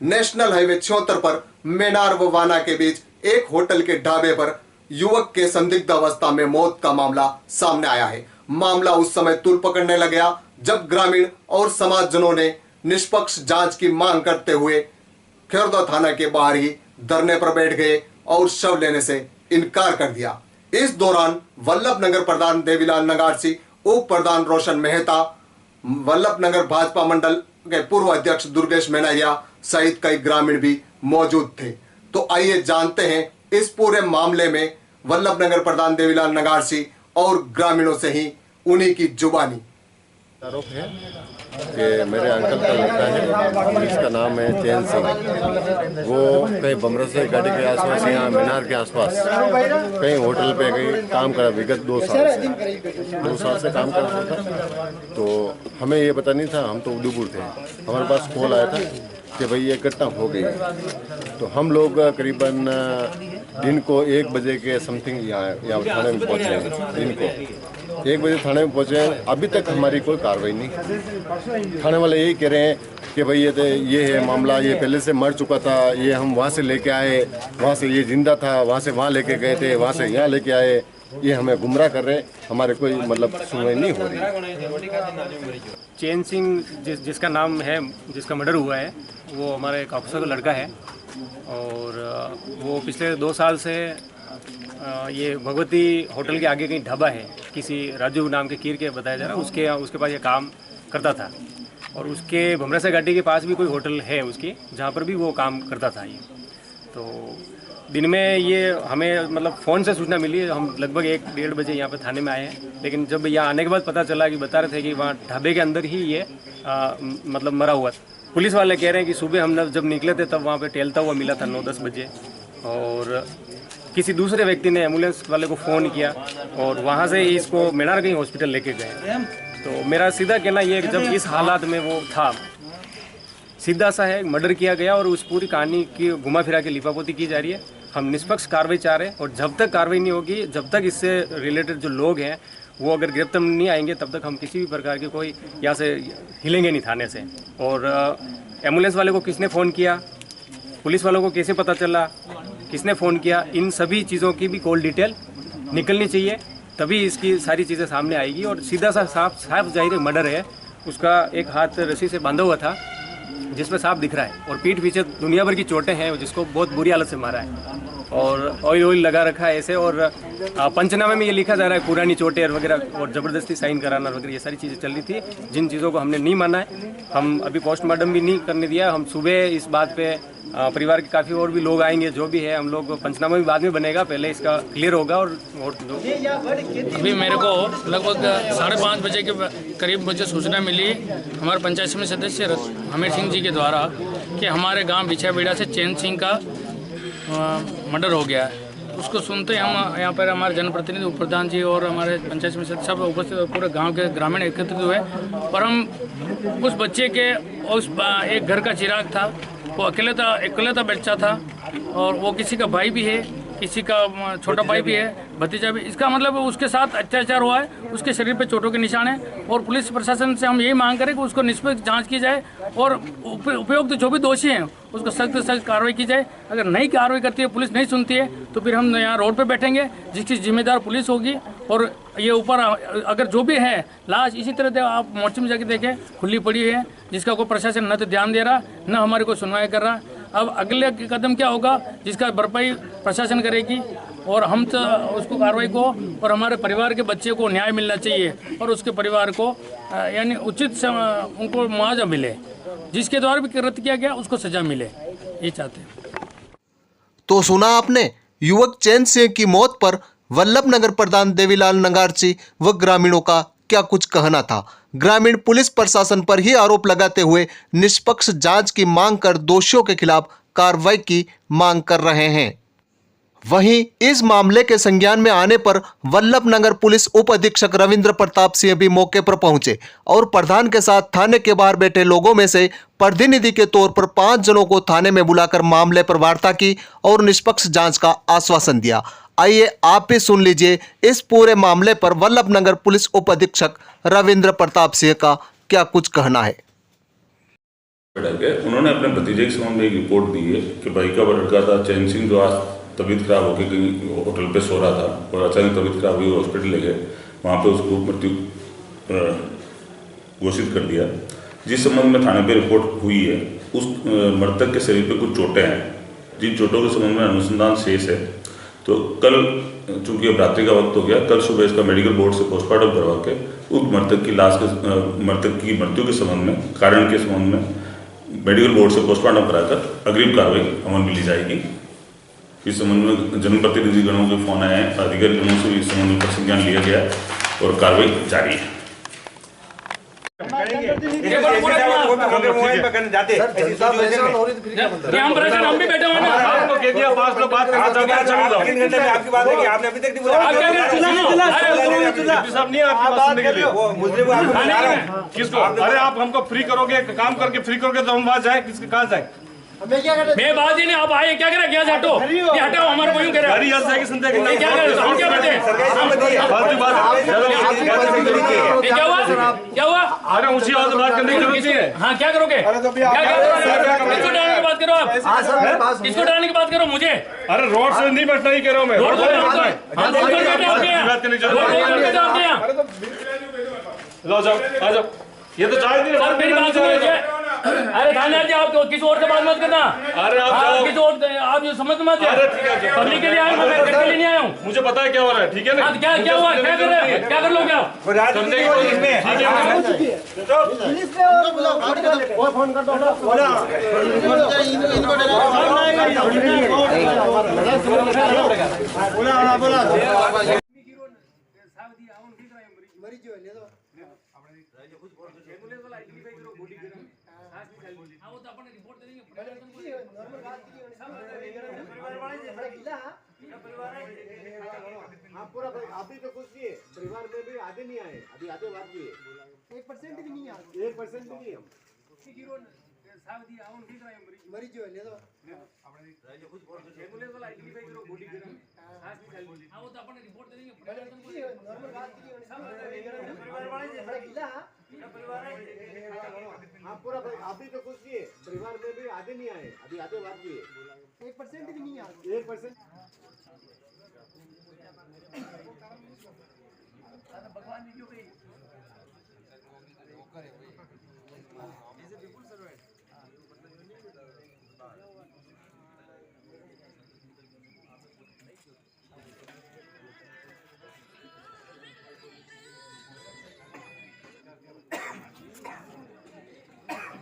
National highway 76 पर Maynard व वाना के बीच एक होटल के ढाबे पर युवक के संदिग्ध अवस्था में मौत का मामला सामने आया है। मामला उस समय तूल पकड़ने लग गया जब ग्रामीण और समाजजनों ने निष्पक्ष जांच की मांग करते हुए खेरदो थाना के बाहर ही धरने पर बैठ गए और शव लेने से इनकार कर दिया। इस दौरान वल्लभ नगर प्रधान देवीलाल नगारसी, उप प्रधान रोशन मेहता, वल्लभ नगर भाजपा मंडल के पूर्व अध्यक्ष दुर्गेश मेनारिया सहित कई ग्रामीण भी मौजूद थे। तो आइए जानते हैं इस पूरे मामले में वल्लभ नगर प्रधान देवीलाल नगारसी और ग्रामीणों से ही उन्हीं की जुबानी। आरोप है कि मेरे अंकल का लड़का है जिसका नाम है चैन सिंह। वो कहीं बमरसे गाड़ी के आसपास, यहाँ मीनार के आसपास कहीं होटल पे कहीं काम करा विगत 2 साल से काम कर रहा था। तो हमें ये पता नहीं था, हम तो उदयपुर थे। हमारे पास कॉल आया था कि भाई ये घटना हो गई। तो हम लोग करीबन दिन को 1 बजे के समथिंग यहाँ थाने में पहुँचे हैं। दिन को 1 बजे थाने में पहुँचे हैं। अभी तक हमारी कोई कार्रवाई नहीं। थाने वाले यही कह रहे हैं कि भाई ये है मामला, ये पहले से मर चुका था, ये हम वहाँ से लेके आए, वहाँ से ये जिंदा था, वहाँ से वहाँ लेके गए थे, वहाँ से यहाँ लेके आए। ये हमें गुमराह कर रहे हैं, हमारे कोई मतलब सुनवाई नहीं हो रही। चैन सिंह जिसका नाम है, जिसका मर्डर हुआ है, वो हमारे एक ऑफिसर का लड़का है और वो पिछले 2 साल से ये भगवती होटल के आगे कहीं ढाबा है, किसी राजू नाम के कीर के बताया जा रहा है, उसके पास ये काम करता था। और उसके भमरसा घाटी के पास भी कोई होटल है उसकी, जहाँ पर भी वो काम करता था। ये तो दिन में ये हमें मतलब फ़ोन से सूचना मिली, हम लगभग 1-1:30 बजे यहाँ पर थाने में आए हैं। लेकिन जब यहाँ आने के बाद पता चला कि बता रहे थे कि वहाँ ढाबे के अंदर ही ये मतलब मरा हुआ था। पुलिस वाले कह रहे हैं कि सुबह हम जब निकले थे तब वहाँ पे टहलता हुआ मिला था 9-10 बजे, और किसी दूसरे व्यक्ति ने एम्बुलेंस वाले को फ़ोन किया और वहाँ से इसको मेनार कहीं हॉस्पिटल लेके गए। तो मेरा सीधा कहना ये है कि जब इस हालात में वो था, सीधा सा है, मर्डर किया गया और उस पूरी कहानी की घुमा फिरा के लिपापोती की जा रही है। हम निष्पक्ष कार्रवाई चाह रहे हैं और जब तक कार्रवाई नहीं होगी, जब तक इससे रिलेटेड जो लोग हैं वो अगर गिरफ्तार नहीं आएंगे, तब तक हम किसी भी प्रकार की कोई यहाँ से हिलेंगे नहीं थाने से। और एम्बुलेंस वाले को किसने फ़ोन किया, पुलिस वालों को कैसे पता चला, किसने फ़ोन किया, इन सभी चीज़ों की भी कॉल डिटेल निकलनी चाहिए, तभी इसकी सारी चीज़ें सामने आएगी। और सीधा सा साफ जाहिर मर्डर है, उसका एक हाथ रस्सी से बांधा हुआ था जिसमें साफ दिख रहा है, और पीठ पीछे दुनिया भर की चोटें हैं, जिसको बहुत बुरी हालत से मारा है और ऑयल लगा रखा है ऐसे। और पंचनामे में ये लिखा जा रहा है पुरानी चोटें वगैरह और ज़बरदस्ती साइन कराना वगैरह, ये सारी चीज़ें चल रही थी, जिन चीज़ों को हमने नहीं माना है। हम अभी पोस्टमार्टम भी नहीं करने दिया। हम सुबह इस बात पे परिवार के काफ़ी और भी लोग आएंगे, जो भी है हम लोग पंचनामा भी बाद में बनेगा, पहले इसका क्लियर होगा। और अभी मेरे को लगभग 5:30 बजे के करीब मुझे सूचना मिली हमारे पंचायत समिति सदस्य हमीर सिंह जी के द्वारा कि हमारे गांव बिछाबेड़ा से चैन सिंह का मर्डर हो गया है। उसको सुनते ही हम यहाँ पर हमारे जनप्रतिनिधि उप प्रधान जी और हमारे पंचायत समिति सदस्य सब उपस्थित, पूरे गांव के ग्रामीण एकत्रित हुए। पर हम उस बच्चे के उस एक घर का चिराग था, वो अकेला बच्चा था और वो किसी का भाई भी है, किसी का छोटा भाई भी है, भतीजा भी। इसका मतलब उसके साथ अत्याचार हुआ है, उसके शरीर पे चोटों के निशान हैं। और पुलिस प्रशासन से हम यही मांग करें कि उसको निष्पक्ष जांच की जाए और उपयुक्त जो भी दोषी हैं उसको सख्त से सख्त कार्रवाई की जाए। अगर नहीं कार्रवाई करती है, पुलिस नहीं सुनती है, तो फिर हम यहाँ रोड पे बैठेंगे, जिसकी जिम्मेदार पुलिस होगी। और ये ऊपर अगर जो भी है लाश इसी तरह आप मोर्चे में जाके देखें, खुली पड़ी है, जिसका कोई प्रशासन न तो ध्यान दे रहा, न हमारी कोई सुनवाई कर रहा। अब अगले कदम क्या होगा, जिसका भरपाई प्रशासन करेगी और हम तो उसको कार्रवाई को और हमारे परिवार के बच्चे को न्याय मिलना चाहिए और उसके परिवार को यानी उचित उनको मुआवजा मिले, जिसके द्वारा भी कृत्य किया गया उसको सजा मिले, ये चाहते हैं। तो सुना आपने युवक चैन सिंह की मौत पर वल्लभ नगर प्रधान देवीलाल नगारसी व ग्रामीणों का क्या कुछ कहना था। ग्रामीण पुलिस प्रशासन पर ही आरोप लगाते हुए निष्पक्ष जांच की मांग कर दोषियों के खिलाफ कार्रवाई की मांग कर रहे हैं। वहीं इस मामले के संज्ञान में आने पर वल्लभ नगर पुलिस उप अधीक्षक रविंद्र प्रताप सिंह भी मौके पर पहुंचे और प्रधान के साथ थाने के बाहर बैठे लोगों में से प्रतिनिधि के तौर पर 5 जनों को थाने में बुलाकर मामले पर वार्ता की और निष्पक्ष जांच का आश्वासन दिया। आइए आप भी सुन लीजिए इस पूरे मामले पर वल्लभ नगर पुलिस उप अधीक्षक रविंद्र प्रताप सिंह का क्या कुछ कहना है। बैठक है, उन्होंने अपने भतीजे के संबंध में एक रिपोर्ट दी है कि भाई का लड़का था चैन सिंह, जो आज तबीयत खराब होकर कहीं होटल पे सो रहा था और अचानक तबीयत खराब हुई, हॉस्पिटल ले गए, वहाँ पे उसको मृत्यु घोषित कर दिया। जिस संबंध में थाने पे रिपोर्ट हुई है, उस मृतक के शरीर पे कुछ चोटें हैं, जिन चोटों के संबंध में अनुसंधान शेष है। तो कल चूंकि अब रात्रि का वक्त हो गया, कल सुबह इसका मेडिकल बोर्ड से पोस्टमार्टम करवा के उस मृतक की लाश के मृतक की मृत्यु के संबंध में, कारण के संबंध में मेडिकल बोर्ड से पोस्टमार्टम कराकर अग्रिम कार्रवाई अमल में ली जाएगी। इस संबंध में जनप्रतिनिधि गणों के फोन आए हैं, अधिकारी गणों से इस संबंध में संज्ञान लिया गया और कार्रवाई जारी है। हम भी बैठे हुए हैं, आपको कह दिया 5 लोग बात करना चाहते हैं, 3 घंटे में आपकी बात है कि आपने अभी तक नहीं बोला। साहब नहीं आपकी बात सुनने के लिए वो मुझे किसको, अरे आप हमको फ्री करोगे, काम करके फ्री करोगे तो हम वहाँ जाए, किसके कहाँ जाए? मैं बात ही नहीं, आप आए क्या करें, क्या हटो, ये हटाओ, हमारे को यूं कह रहे हैं, क्या करें, हम क्या बैठे, क्या हुआ, क्या हुआ? अरे ऊंची आवाज में बात करने की जरूरत है। हाँ क्या करोगे, किसको डालने की बात करो आप, किसको डालने की बात करो मुझे? अरे रोड से नहीं बैठना ही कह रहा हूँ मैं, रोड पर जाओ जाओ आ जाओ, ये तो चाय नहीं है, मेरी बात सुनो। अरे थाने जी, आप किसी और से बात मत करना। अरे आप किसी और, आप जो समझ मत। अरे ठीक है, पब्लिक के लिए आया, मैं घर के लिए नहीं आया हूँ। मुझे पता है क्या हो रहा है, ठीक है ना? क्या क्या हुआ, क्या कर रहे हैं, क्या कर लोगे आप? समझने की कोशिश में, ठीक है, फोन कर दो। पूरा अभी तो कुछ नहीं है, परिवार में भी आधे नहीं आए, अभी आधे बाकी है, 1% भी नहीं आए, 1% भी नहीं है। मरीज जो है ले दो, एम्बुलेंस वाला आइडेंटिफाई करो, बॉडी गिरा, सांस निकाल, हां वो तो अपन रिपोर्ट दे देंगे, नॉर्मल बात नहीं है, सब परिवार वाले जे बड़ा गिला, परिवार हां पूरा अभी तो कुछ नहीं है, परिवार में भी आधे नहीं आए, अभी आधे बाकी है, 1% भी नहीं आए, 1%